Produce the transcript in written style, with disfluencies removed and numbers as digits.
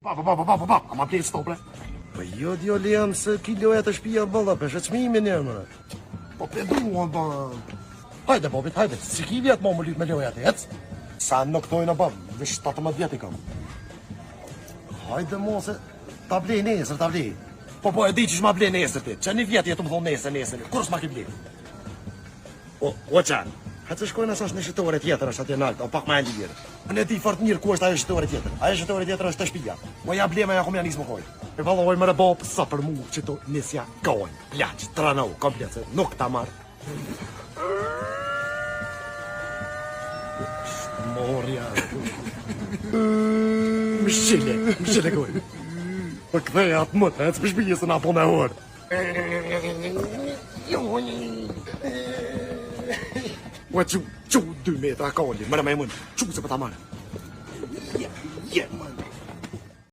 Pa, ama ble stople. Po jo liam se kiloja të shtëpia valla, për çmimin e më. Po peduan ba. Hajde bobit, hajde. Si ki vjet më lyp me loja të ec? Sa nuk tojnë bab, veç 17 vjet I kam. Hajde mos e ta blej nesër, ta blej. Po e di që shma ble nesër ti. Që një vjet jetu më thonë nesër. Kur s'ma ki ble? O çan. Ha të shkojnë asash në shitore tjetër, është atje nalt, o pak më e lirë. Unë e di fort mirë ku është ajo shitore tjetër. Ajo shitore tjetër është të shtëpia. Mo ja blema ja kom ja nis më koj. E valloj më rëbop sa për mu që to nisja gojnë. Plaç, tranau, komplet se nuk ta marr. Morja. Mshile goj. Po kthej atë më, e të shpijës në apo me orë. Ua 2 metra kalli, mërë me mund, që se për ta marrë.